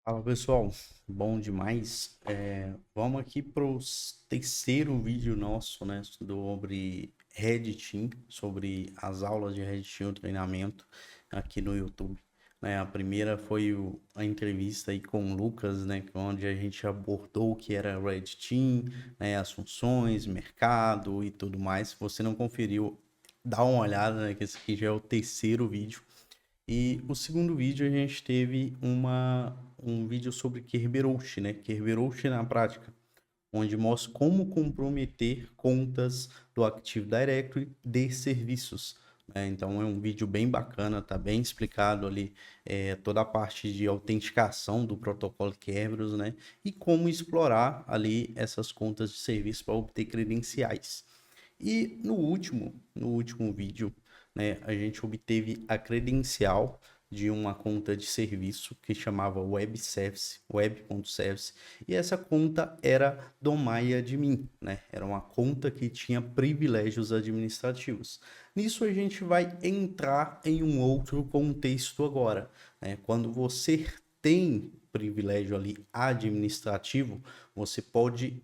Fala pessoal, bom demais. Vamos aqui para o terceiro vídeo nosso, né, sobre Red Team, sobre as aulas de Red Team, o treinamento aqui no YouTube. A primeira foi a entrevista aí com o Lucas, né, onde a gente abordou o que era Red Team, né, as funções, mercado e tudo mais. Se você não conferiu, dá uma olhada, né, que esse aqui já é o terceiro vídeo. E o segundo vídeo a gente teve um vídeo sobre Kerberoast, né? Kerberoast na prática, onde mostra como comprometer contas do Active Directory de serviços, né? Então é um vídeo bem bacana, tá bem explicado ali toda a parte de autenticação do protocolo Kerberos, né? E como explorar ali essas contas de serviço para obter credenciais. E no último vídeo, né, a gente obteve a credencial de uma conta de serviço que chamava Web Service, web.service, e essa conta era do MyAdmin, né? Era uma conta que tinha privilégios administrativos. Nisso a gente vai entrar em um outro contexto agora, né? Quando você tem privilégio ali administrativo, você pode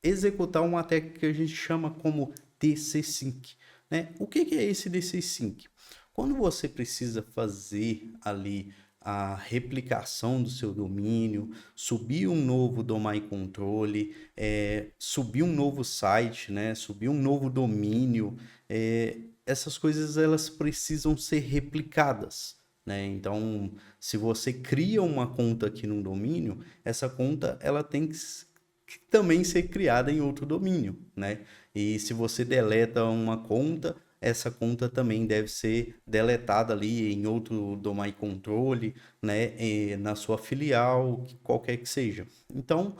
executar uma técnica que a gente chama como DC-Sync, né? O que é esse DC-Sync? Quando você precisa fazer ali a replicação do seu domínio, subir um novo domain controle, subir um novo site, né? Subir um novo domínio, essas coisas elas precisam ser replicadas, né? Então, se você cria uma conta aqui no domínio, essa conta ela tem que também ser criada em outro domínio, né? E se você deleta uma conta, essa conta também deve ser deletada ali em outro domain controle, né? Na sua filial, qualquer que seja. Então,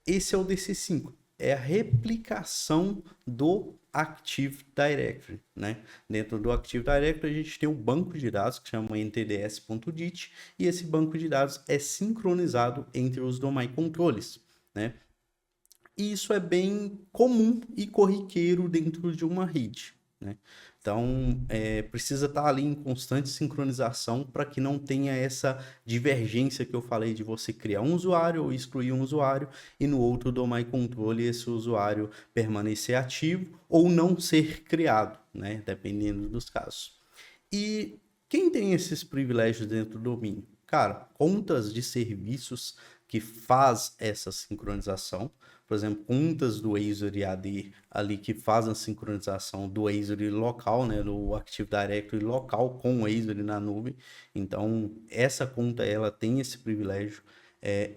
esse é o DC5, é a replicação do Active Directory, né? Dentro do Active Directory a gente tem um banco de dados que chama ntds.dit e esse banco de dados é sincronizado entre os domain controles, né? E isso é bem comum e corriqueiro dentro de uma rede, né? Então, precisa estar ali em constante sincronização para que não tenha essa divergência que eu falei de você criar um usuário ou excluir um usuário e no outro domain controle esse usuário permanecer ativo ou não ser criado, né? Dependendo dos casos. E quem tem esses privilégios dentro do domínio? Cara, contas de serviços que faz essa sincronização, por exemplo, contas do Azure AD ali que faz a sincronização do Azure local, né, do Active Directory local com o Azure na nuvem. Então, essa conta ela tem esse privilégio.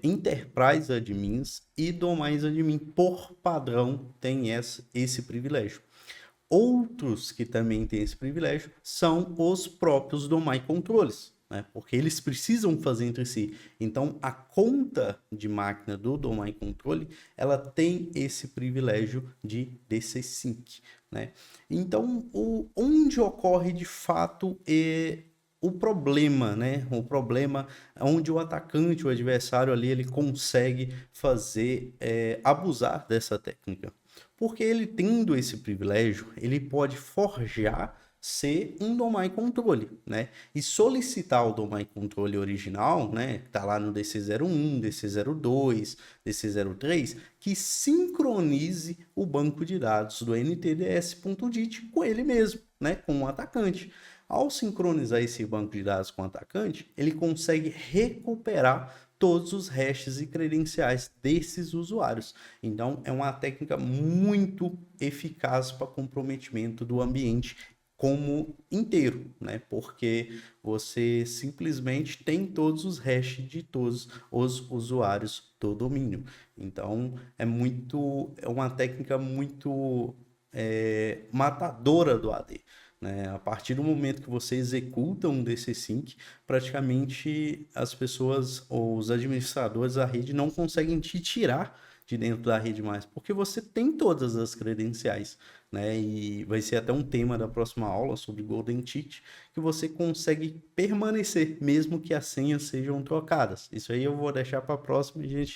Enterprise Admins e Domains Admin, por padrão, tem esse privilégio. Outros que também têm esse privilégio são os próprios domain controles, né? Porque eles precisam fazer entre si. Então, a conta de máquina do domain controle, ela tem esse privilégio de DC-Sync, né? Então, onde ocorre de fato o problema, né? O problema é onde o atacante, o adversário ali, ele consegue fazer, abusar dessa técnica. Porque ele tendo esse privilégio, ele pode forjar ser um domain controle, né? E solicitar o domain controle original, né? Que tá lá no DC01, DC02, DC03, que sincronize o banco de dados do NTDS.dit com ele mesmo, né? Com o atacante. Ao sincronizar esse banco de dados com o atacante, ele consegue recuperar todos os hashes e credenciais desses usuários. Então, é uma técnica muito eficaz para comprometimento do ambiente como inteiro, né? Porque você simplesmente tem todos os hashes de todos os usuários do domínio. Então, é uma técnica muito matadora do AD. Né? A partir do momento que você executa um DC-Sync, praticamente as pessoas, ou os administradores da rede não conseguem te tirar de dentro da rede mais, porque você tem todas as credenciais, né? E vai ser até um tema da próxima aula sobre Golden Ticket, que você consegue permanecer, mesmo que as senhas sejam trocadas. Isso aí eu vou deixar para a próxima e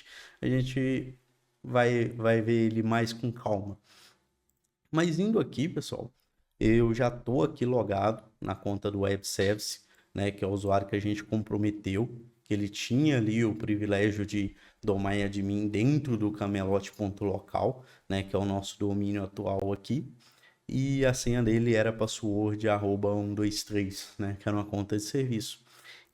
a gente vai ver ele mais com calma. Mas indo aqui, pessoal, eu já estou aqui logado na conta do Web Service, né, que é o usuário que a gente comprometeu. que ele tinha ali o privilégio de domar e admin dentro do camelote.local, né, que é o nosso domínio atual aqui. E a senha dele era password@123, né, que era uma conta de serviço.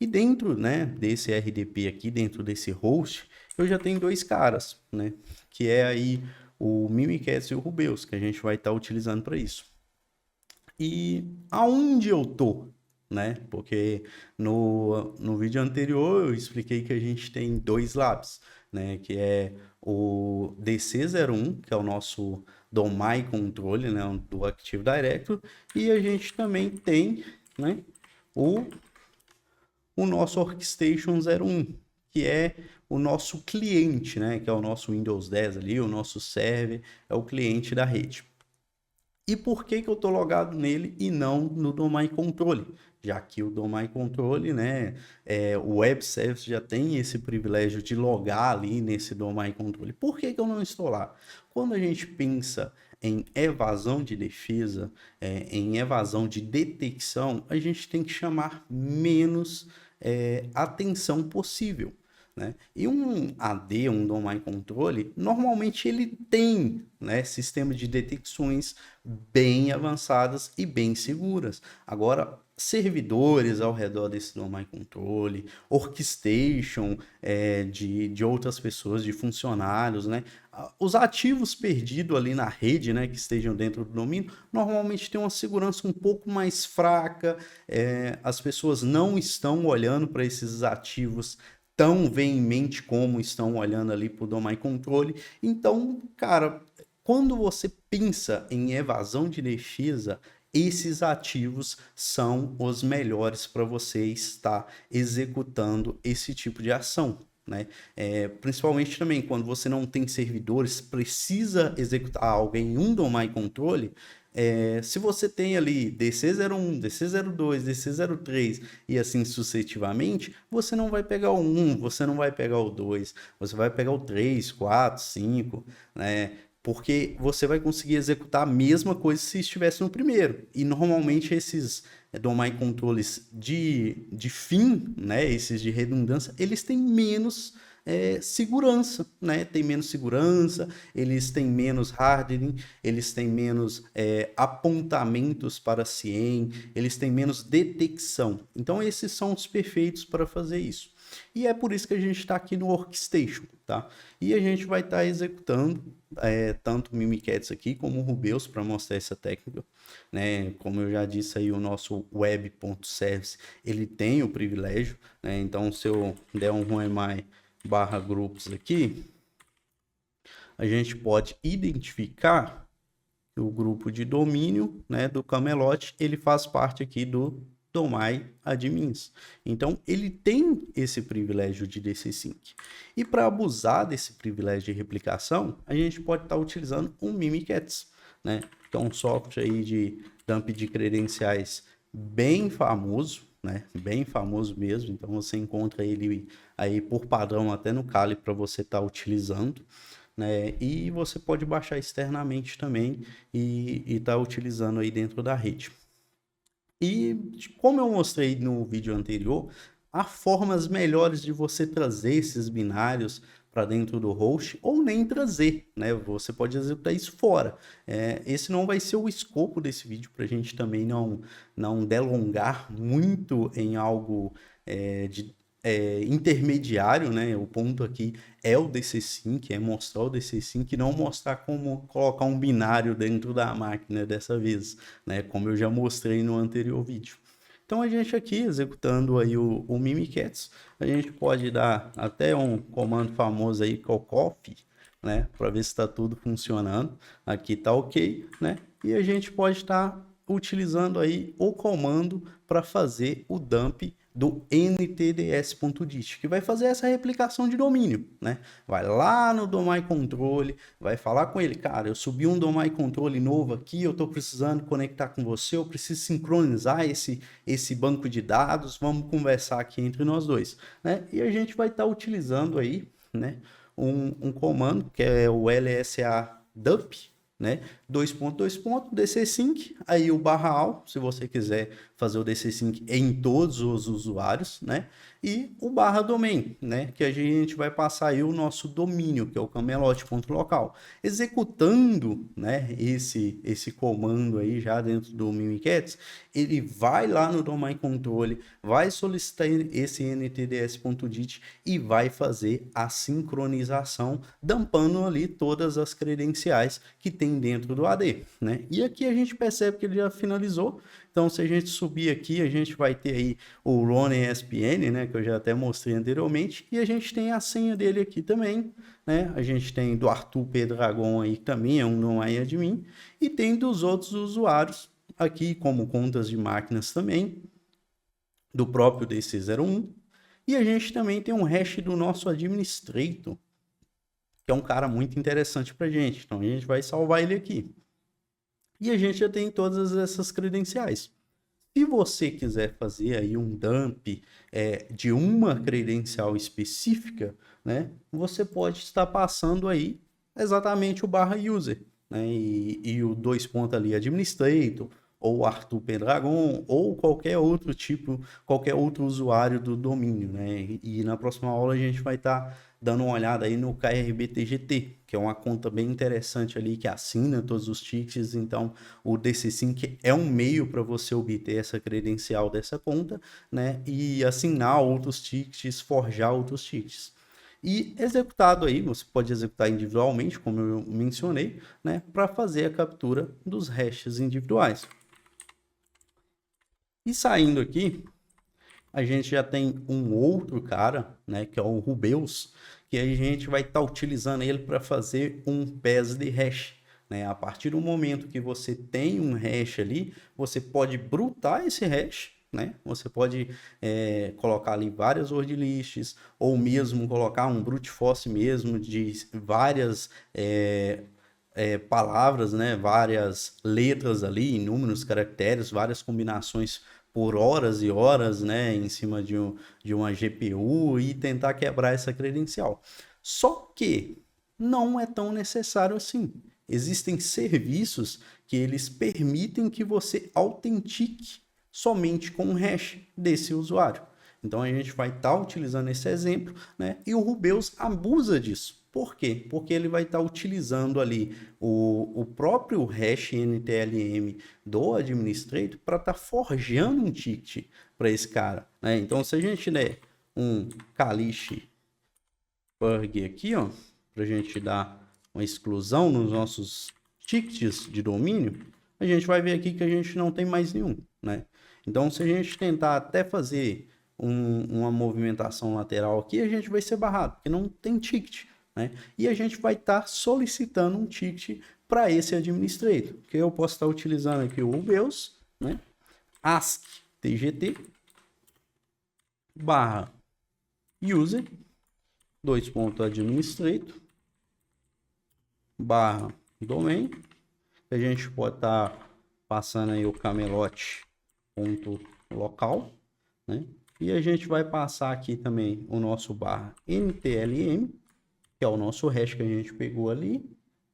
E dentro, né, desse RDP aqui, dentro desse host, eu já tenho dois caras, né, que é aí o Mimikatz e o Rubeus, que a gente vai estar utilizando para isso. E aonde eu tô, né? Porque no vídeo anterior eu expliquei que a gente tem dois labs, né? Que é o DC01, que é o nosso DOMAI controle, né? Do Active Directory, e a gente também tem, né? O nosso Workstation 01, que é o nosso cliente, né? Que é o nosso Windows 10 ali, o nosso server, é o cliente da rede. E por que que eu estou logado nele e não no Domain Controle? Já que o Domain Controle, né, o Web Service já tem esse privilégio de logar ali nesse Domain Controle. Por que que eu não estou lá? Quando a gente pensa em evasão de defesa, em evasão de detecção, a gente tem que chamar menos atenção possível, né? E um AD, um Domain Controle, normalmente ele tem, né, sistema de detecções bem avançadas e bem seguras. Agora, servidores ao redor desse Domain Controle, Orchestration de outras pessoas, de funcionários, né? Os ativos perdidos ali na rede, né, que estejam dentro do domínio, normalmente tem uma segurança um pouco mais fraca, as pessoas não estão olhando para esses ativos tão veemente como estão olhando ali para o Domain Controle. Então, cara, quando você pensa em evasão de defesa, esses ativos são os melhores para você estar executando esse tipo de ação, né? Principalmente também quando você não tem servidores, precisa executar algo em um Domain Controle. Se você tem ali DC01, DC02, DC03 e assim sucessivamente, você não vai pegar o 1, você não vai pegar o 2, você vai pegar o 3, 4, 5, né? Porque você vai conseguir executar a mesma coisa se estivesse no primeiro. E normalmente esses domain controles de fim, né, esses de redundância, eles têm menos segurança, né? Tem menos segurança, eles têm menos hardening, eles têm menos apontamentos para CIEM, eles têm menos detecção. Então esses são os perfeitos para fazer isso. E é por isso que a gente está aqui no Workstation, tá? E a gente vai estar executando tanto o Mimikatz aqui como o Rubeus para mostrar essa técnica, né? Como eu já disse aí, o nosso web.service, ele tem o privilégio, né? Então, se eu der um RUMI /grupos aqui, a gente pode identificar que o grupo de domínio, né, do Camelot, ele faz parte aqui do Domain Admins. Então, ele tem esse privilégio de DC-Sync. E para abusar desse privilégio de replicação, a gente pode estar utilizando um Mimikatz, né? Que é um software aí de dump de credenciais bem famoso, né? Bem famoso mesmo. Então, você encontra ele aí por padrão até no Kali para você estar utilizando, né? E você pode baixar externamente também e estar utilizando aí dentro da rede. E como eu mostrei no vídeo anterior, há formas melhores de você trazer esses binários para dentro do host ou nem trazer, né? Você pode executar isso fora. Esse não vai ser o escopo desse vídeo para a gente também não delongar muito em algo intermediário, né? O ponto aqui é o DC-Sync, é mostrar o DC-Sync, não mostrar como colocar um binário dentro da máquina dessa vez, né? Como eu já mostrei no anterior vídeo. Então a gente aqui executando aí o Mimikatz, a gente pode dar até um comando famoso aí que é o coffee, né? Para ver se está tudo funcionando. Aqui está ok, né? E a gente pode estar utilizando aí o comando para fazer o dump do ntds.dit, que vai fazer essa replicação de domínio, né? Vai lá no Domain Controle, vai falar com ele, cara, eu subi um Domain Controle novo aqui, eu estou precisando conectar com você, eu preciso sincronizar esse banco de dados, vamos conversar aqui entre nós dois, né? E a gente vai estar utilizando aí, né, um comando que é o LSA dump, né? DC-Sync, aí o /al, se você quiser fazer o DC Sync em todos os usuários, né? E o barra domain, né? Que a gente vai passar aí o nosso domínio, que é o camelote.local. Executando, né, esse comando aí já dentro do Mimikatz, ele vai lá no domain controle, vai solicitar esse ntds.dit e vai fazer a sincronização, dampando ali todas as credenciais que tem dentro do AD, né? E aqui a gente percebe que ele já finalizou. Então, se a gente subir aqui, a gente vai ter aí o Ronin ESPN, né, que eu já até mostrei anteriormente, e a gente tem a senha dele aqui também, né? A gente tem do Arthur Pedragon aí, que também é um domain admin, e tem dos outros usuários aqui, como contas de máquinas também, do próprio DC01, e a gente também tem um hash do nosso administrator, que é um cara muito interessante para a gente. Então, a gente vai salvar ele aqui. E a gente já tem todas essas credenciais. Se você quiser fazer aí um dump de uma credencial específica, né, você pode estar passando aí exatamente o barra user, né, e o dois pontos ali administrator, ou Arthur Pendragon, ou qualquer outro tipo, qualquer outro usuário do domínio, né? E na próxima aula a gente vai estar dando uma olhada aí no KRBTGT, que é uma conta bem interessante ali que assina todos os tickets. Então o DC Sync é um meio para você obter essa credencial dessa conta, né? E assinar outros tickets, forjar outros tickets. E executado aí, você pode executar individualmente, como eu mencionei, né? Para fazer a captura dos hashes individuais. E saindo aqui, a gente já tem um outro cara, né, que é o Rubeus, que a gente vai estar utilizando ele para fazer um pass de hash. Né? A partir do momento que você tem um hash ali, você pode brutar esse hash, né? Você pode colocar ali várias word lists, ou mesmo colocar um brute force mesmo de várias palavras, né? Várias letras ali, números, caracteres, várias combinações por horas e horas, né, em cima de uma GPU e tentar quebrar essa credencial. Só que não é tão necessário assim. Existem serviços que eles permitem que você autentique somente com o hash desse usuário. Então a gente vai estar utilizando esse exemplo, né? E o Rubeus abusa disso. Por quê? Porque ele vai estar utilizando ali o próprio hash NTLM do administrator para estar forjando um ticket para esse cara, né? Então, se a gente der um caliche purg aqui, ó, para a gente dar uma exclusão nos nossos tickets de domínio, a gente vai ver aqui que a gente não tem mais nenhum, né? Então, se a gente tentar até fazer uma movimentação lateral aqui, a gente vai ser barrado, porque não tem ticket, né? E a gente vai estar solicitando um ticket para esse administrator, que eu posso estar utilizando aqui o Rubeus, né? Ask tgt barra user administrator barra domain. A gente pode estar passando aí o camelote.local, né? E a gente vai passar aqui também o nosso barra ntlm, que é o nosso hash que a gente pegou ali.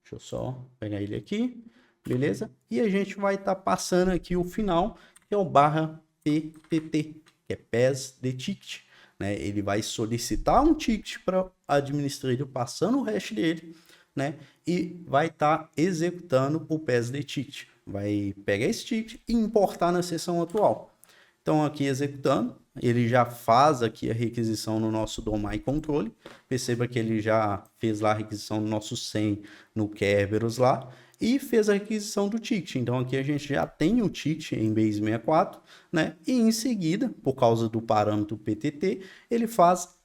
Deixa eu só pegar ele aqui, beleza? E a gente vai estar passando aqui o final, que é o barra ptt, que é pass de ticket, né? Ele vai solicitar um ticket para o administrador passando o hash dele, né? E vai estar executando o pass de ticket. Vai pegar esse ticket e importar na seção atual. Então, aqui executando, ele já faz aqui a requisição no nosso domain controle. Perceba que ele já fez lá a requisição do nosso 100 no Kerberos lá e fez a requisição do ticket. Então, aqui a gente já tem o ticket em base 64, né? E em seguida, por causa do parâmetro PTT, ele faz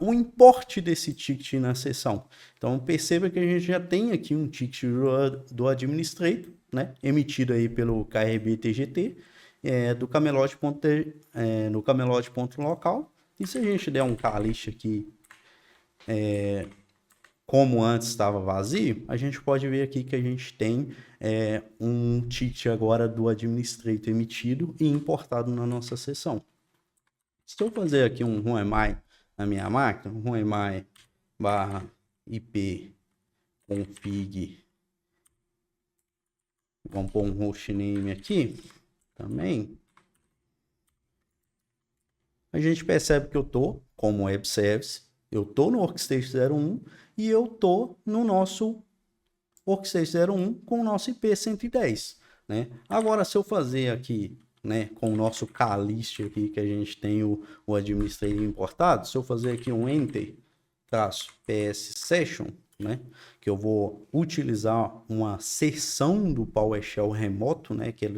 o import desse ticket na sessão. Então, perceba que a gente já tem aqui um ticket do administrator, né? Emitido aí pelo KRB-TGT, do no camelote.local. E se a gente der um caliche aqui, como antes estava vazio, a gente pode ver aqui que a gente tem um ticket agora do administrator emitido e importado na nossa sessão. Se eu fazer aqui um RUMI na minha máquina, RUMI barra IP config, vamos pôr um hostname aqui também, a gente percebe que eu estou como Web Service, eu estou no Workstation 01 e eu estou no nosso Workstation 01 com o nosso IP 110, né? Agora, se eu fazer aqui, né, com o nosso Calist aqui, que a gente tem o administrador importado, se eu fazer aqui um Enter, PS Session, né, que eu vou utilizar uma seção do PowerShell remoto, né, que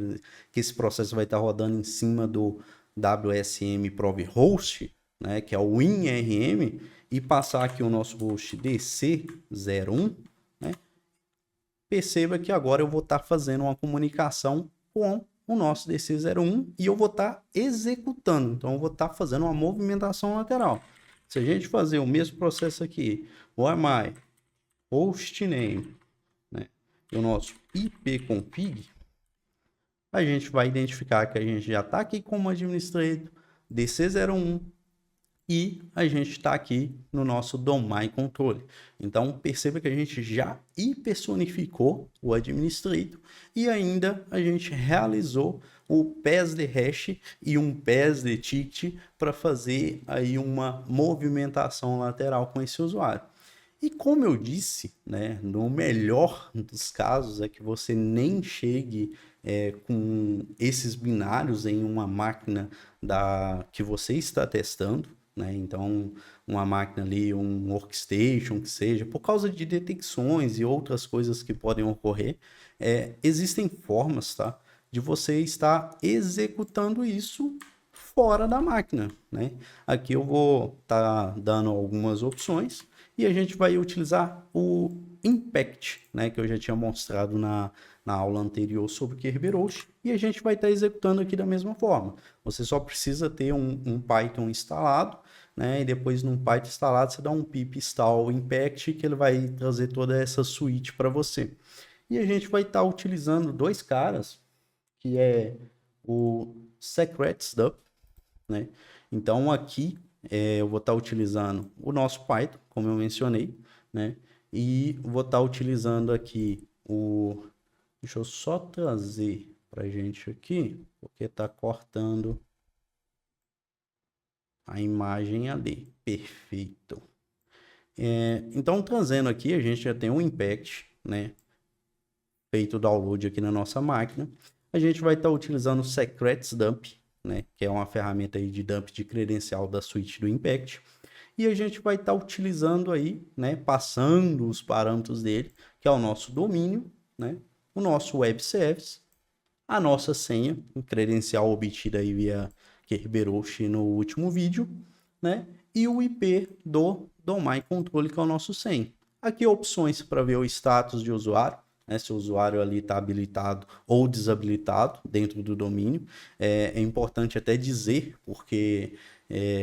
esse processo vai estar rodando em cima do WSM Prove Host, né, que é o WinRM, e passar aqui o nosso host DC01, né, perceba que agora eu vou estar fazendo uma comunicação com o nosso DC01 e eu vou estar executando. Então, eu vou estar fazendo uma movimentação lateral. Se a gente fazer o mesmo processo aqui, o AMI, hostname, né, e o nosso ipconfig, a gente vai identificar que a gente já está aqui como administrador DC01 e a gente está aqui no nosso domain controle. Então, perceba que a gente já hipersonificou o administrador e ainda a gente realizou o pass de hash e um pass de ticket para fazer aí uma movimentação lateral com esse usuário. E como eu disse, né, no melhor dos casos é que você nem chegue com esses binários em uma máquina que você está testando, né? Então, uma máquina ali, um workstation, que seja, por causa de detecções e outras coisas que podem ocorrer, existem formas, tá, de você estar executando isso fora da máquina, né? Aqui eu vou estar dando algumas opções e a gente vai utilizar o Impact, né, que eu já tinha mostrado na aula anterior sobre Kerberos, e a gente vai estar executando aqui da mesma forma. Você só precisa ter um Python instalado, né, e depois num Python instalado você dá um pip install Impact, que ele vai trazer toda essa suíte para você. E a gente vai estar utilizando dois caras, que é o secretStuff, né? Então aqui eu vou estar utilizando o nosso Python, como eu mencionei, né? E vou estar utilizando aqui o... Deixa eu só trazer para a gente aqui, porque está cortando a imagem AD. Perfeito. Então, trazendo aqui, a gente já tem um Impact, né, feito o download aqui na nossa máquina. A gente vai estar utilizando o secretSdump, né, que é uma ferramenta aí de dump de credencial da suíte do Impact. E a gente vai estar utilizando aí, né, passando os parâmetros dele, que é o nosso domínio, né, o nosso web service, a nossa senha, o credencial obtida aí via Kerberos no último vídeo, né, e o IP do domain controle, que é o nosso SEM. Aqui opções para ver o status de usuário, né, se o usuário ali está habilitado ou desabilitado dentro do domínio. É importante até dizer, porque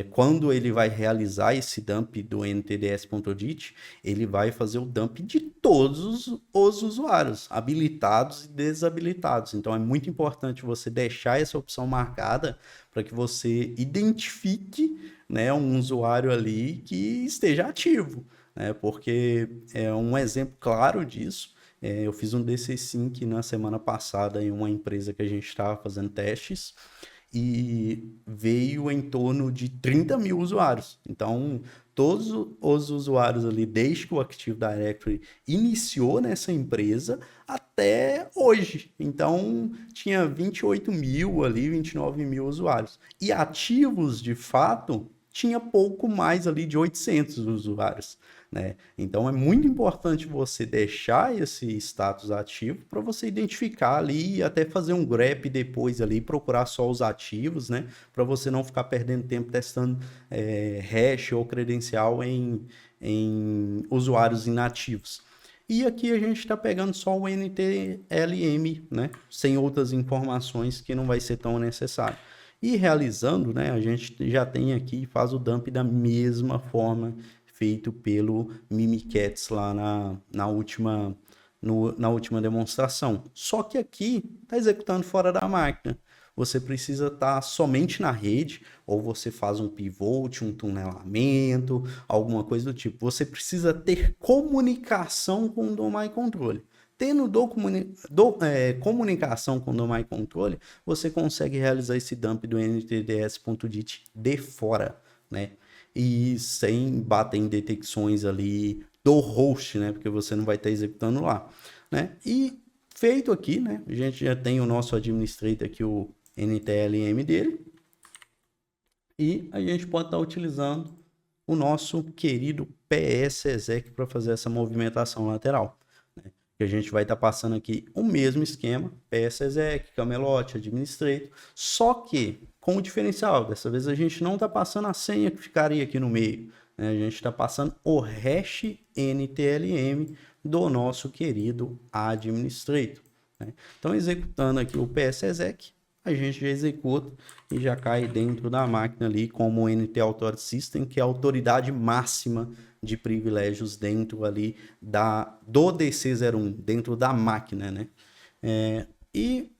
quando ele vai realizar esse dump do ntds.dit, ele vai fazer o dump de todos os usuários, habilitados e desabilitados. Então é muito importante você deixar essa opção marcada para que você identifique, né, um usuário ali que esteja ativo, né, porque é um exemplo claro disso. Eu fiz um DC-Sync na semana passada em uma empresa que a gente estava fazendo testes e veio em torno de 30 mil usuários. Então, todos os usuários ali, desde que o Active Directory iniciou nessa empresa até hoje. Então, tinha 28 mil ali, 29 mil usuários. E ativos, de fato, tinha pouco mais ali de 800 usuários, né? Então é muito importante você deixar esse status ativo para você identificar ali e até fazer um grep depois ali, procurar só os ativos, né? Para você não ficar perdendo tempo testando hash ou credencial em usuários inativos. E aqui a gente está pegando só o NTLM, né? Sem outras informações que não vai ser tão necessário. E realizando, né, a gente já tem aqui, faz o dump da mesma forma feito pelo Mimikatz lá na última demonstração. Só que aqui está executando fora da máquina. Você precisa estar somente na rede, ou você faz um pivot, um tunelamento, alguma coisa do tipo. Você precisa ter comunicação com o domain controle. tendo comunicação com o domain controller, você consegue realizar esse dump do NTDS.dit de fora, né? E sem bater em detecções ali do host, né? Porque você não vai estar executando lá, né? E feito aqui, né? A gente já tem o nosso administrator aqui, o NTLM dele. E a gente pode estar utilizando o nosso querido PSExec para fazer essa movimentação lateral, né? Que a gente vai estar passando aqui o mesmo esquema, PSExec, Camelot, Administrator, só que com o diferencial, dessa vez a gente não está passando a senha que ficaria aqui no meio, né? A gente está passando o hash NTLM do nosso querido Administrator, né? Então, executando aqui o PSExec, a gente já executa e já cai dentro da máquina ali como o NT Authority System, que é a autoridade máxima de privilégios dentro ali do DC01, dentro da máquina, né? E,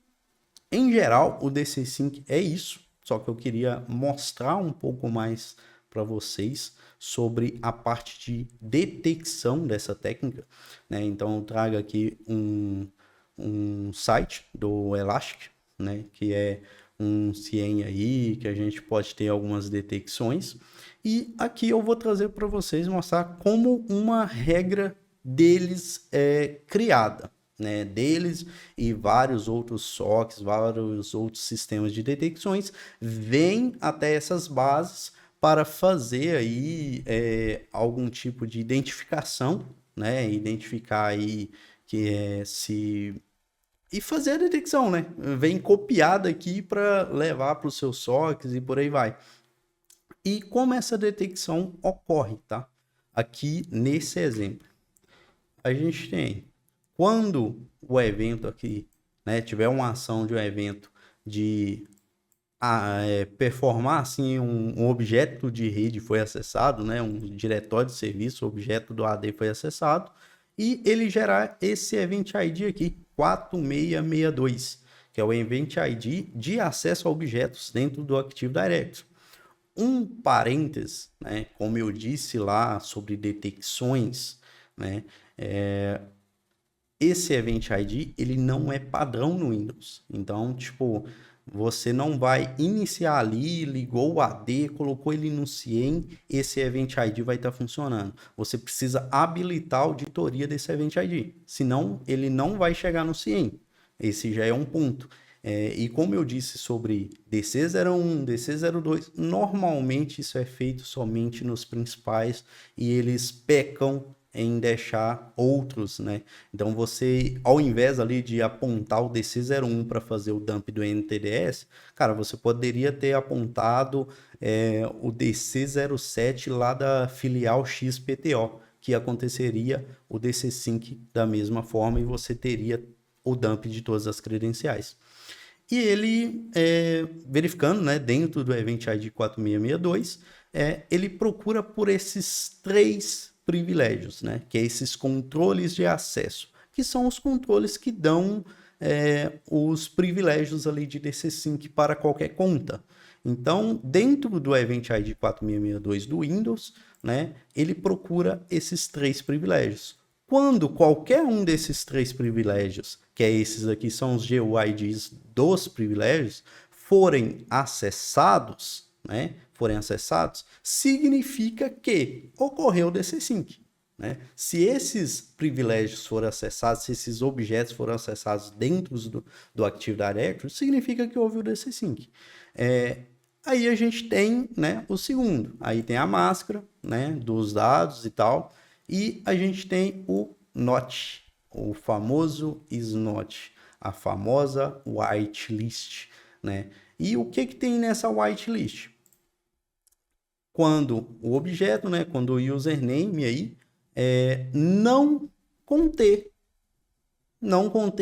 em geral, o DC Sync é isso, só que eu queria mostrar um pouco mais para vocês sobre a parte de detecção dessa técnica, né? Então, eu trago aqui um site do Elastic, né, que é um CIEM aí, que a gente pode ter algumas detecções. E aqui eu vou trazer para vocês mostrar como uma regra deles é criada, né, deles e vários outros SOCs, vários outros sistemas de detecções, vêm até essas bases para fazer aí algum tipo de identificação, né, identificar aí que se e fazer a detecção, né? Vem copiada aqui para levar para os seus SOCs e por aí vai. E como essa detecção ocorre, tá? Aqui nesse exemplo, a gente tem quando o evento aqui, né, tiver uma ação de um evento de performar assim um objeto de rede foi acessado, né, um diretório de serviço, objeto do AD foi acessado, e ele gerar esse Event ID aqui, 4662, que é o Event ID de acesso a objetos dentro do Active Directory. Um parênteses, né, como eu disse lá sobre detecções, né, esse Event ID ele não é padrão no Windows. Então, tipo, você não vai iniciar ali, ligou o AD, colocou ele no CIEM, esse Event ID vai estar funcionando. Você precisa habilitar a auditoria desse Event ID, senão ele não vai chegar no CIEM. Esse já é um ponto. E como eu disse sobre DC01, DC02, normalmente isso é feito somente nos principais e eles pecam em deixar outros, né? Então você, ao invés ali de apontar o DC01 para fazer o dump do NTDS, cara, você poderia ter apontado o DC07 lá da filial XPTO, que aconteceria o DC Sync da mesma forma e você teria o dump de todas as credenciais. E ele, verificando, né, dentro do Event ID 4662, ele procura por esses três privilégios, né, que é esses controles de acesso, que são os controles que dão os privilégios ali de DC Sync para qualquer conta. Então, dentro do Event ID 4662 do Windows, né, ele procura esses três privilégios. Quando qualquer um desses três privilégios, que é esses aqui são os GUIDs dos privilégios, forem acessados, né? Forem acessados, significa que ocorreu o DC Sync, né? Se esses privilégios foram acessados, se esses objetos foram acessados dentro do Active Directory, significa que houve o DC Sync. Aí a gente tem, né, o segundo. Aí tem a máscara, né, dos dados e tal. E a gente tem o NOT, o famoso SNOT, a famosa whitelist, né? E o que tem nessa whitelist? Quando o objeto, né, quando o username aí não conter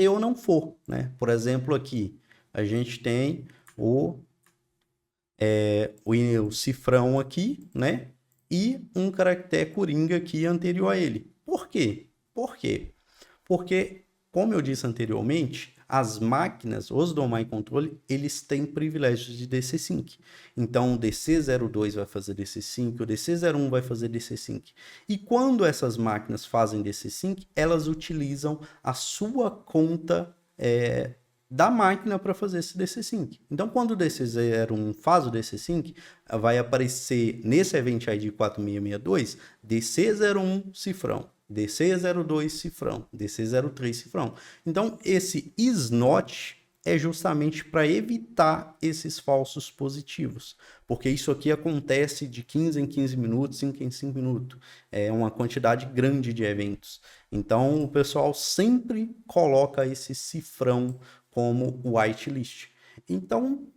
ou não for, né? Por exemplo, aqui a gente tem o cifrão aqui, né? E um caractere coringa aqui anterior a ele. Por quê? Por quê? Porque, como eu disse anteriormente, as máquinas, os domain controller, eles têm privilégios de DC Sync. Então, o DC02 vai fazer DC Sync, o DC01 vai fazer DC Sync. E quando essas máquinas fazem DC Sync, elas utilizam a sua conta da máquina para fazer esse DC Sync. Então, quando o DC01 faz o DC Sync, vai aparecer nesse Event ID 4662 DC01 cifrão, DC02 cifrão, DC03 cifrão. Então, esse is not é justamente para evitar esses falsos positivos, porque isso aqui acontece de 15 em 15 minutos, 5 em 5 minutos. É uma quantidade grande de eventos. Então, o pessoal sempre coloca esse cifrão como whitelist. Então,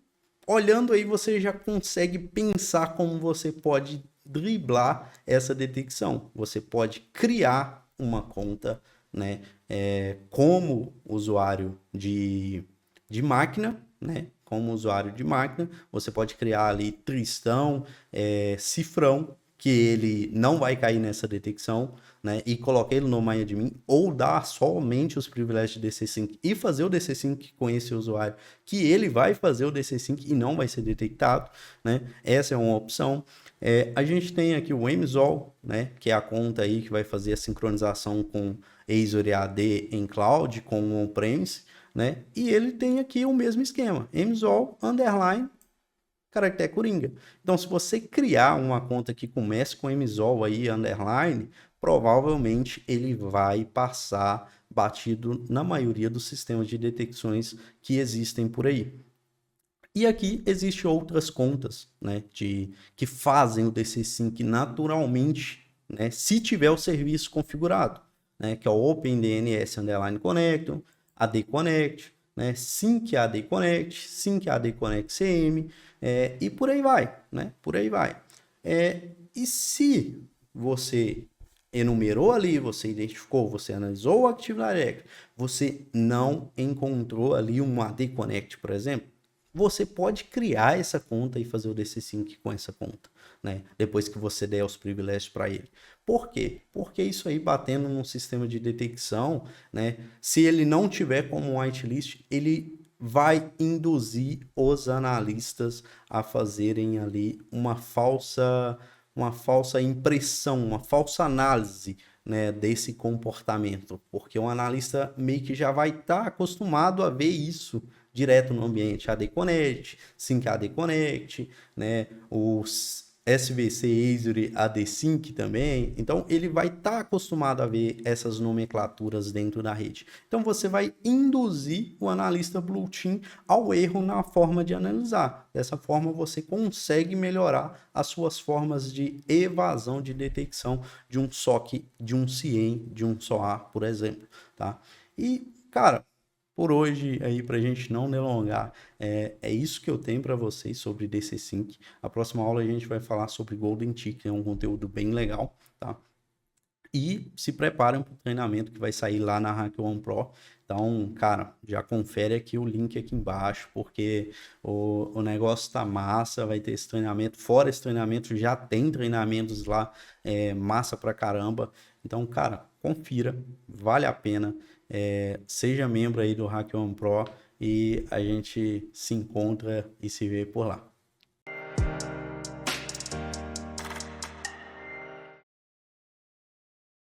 olhando aí, você já consegue pensar como você pode driblar essa detecção. Você pode criar uma conta, né, como usuário de máquina, né? Como usuário de máquina, você pode criar ali Tristão, cifrão, que ele não vai cair nessa detecção, né? E coloquei ele no MyAdmin, ou dar somente os privilégios de DC Sync e fazer o DC Sync com esse usuário, que ele vai fazer o DC Sync e não vai ser detectado, né? Essa é uma opção. A gente tem aqui o Mzol, né? Que é a conta aí que vai fazer a sincronização com Azure AD em cloud, com o on-premise, né? E ele tem aqui o mesmo esquema, Mzol, _ caractere Coringa. Então, se você criar uma conta que comece com Mzol aí, _, provavelmente ele vai passar batido na maioria dos sistemas de detecções que existem por aí. E aqui existem outras contas, né, que fazem o DC Sync naturalmente, né, se tiver o serviço configurado, né, que é o OpenDNS _Connect, AD Connect, né, Sync AD Connect, Sync AD Connect CM, e por aí vai, né? Por aí vai. E se você enumerou ali, você identificou, você analisou o Active Directory, você não encontrou ali um AD Connect, por exemplo, você pode criar essa conta e fazer o DC Sync com essa conta, né? Depois que você der os privilégios para ele. Por quê? Porque isso aí batendo num sistema de detecção, né? Se ele não tiver como whitelist, ele vai induzir os analistas a fazerem ali uma falsa impressão, uma falsa análise, né, desse comportamento, porque o analista meio que já vai estar acostumado a ver isso direto no ambiente AD Connect, Sync AD Connect, né, os SVC Azure AD Sync também. Então, ele vai estar acostumado a ver essas nomenclaturas dentro da rede. Então, você vai induzir o analista Blue Team ao erro na forma de analisar. Dessa forma, você consegue melhorar as suas formas de evasão de detecção de um SOC, de um CIEM, de um SOAR, por exemplo, tá? E, cara, por hoje, aí, para a gente não delongar, é isso que eu tenho para vocês sobre DC Sync. A próxima aula a gente vai falar sobre Golden Ticket, é um conteúdo bem legal, tá? E se preparem para o treinamento que vai sair lá na HackerOne Pro. Então, cara, já confere aqui o link aqui embaixo, porque o negócio tá massa, vai ter esse treinamento. Fora esse treinamento, já tem treinamentos lá, massa pra caramba. Então, cara, confira, vale a pena. Seja membro aí do HackerOne Pro e a gente se encontra e se vê por lá.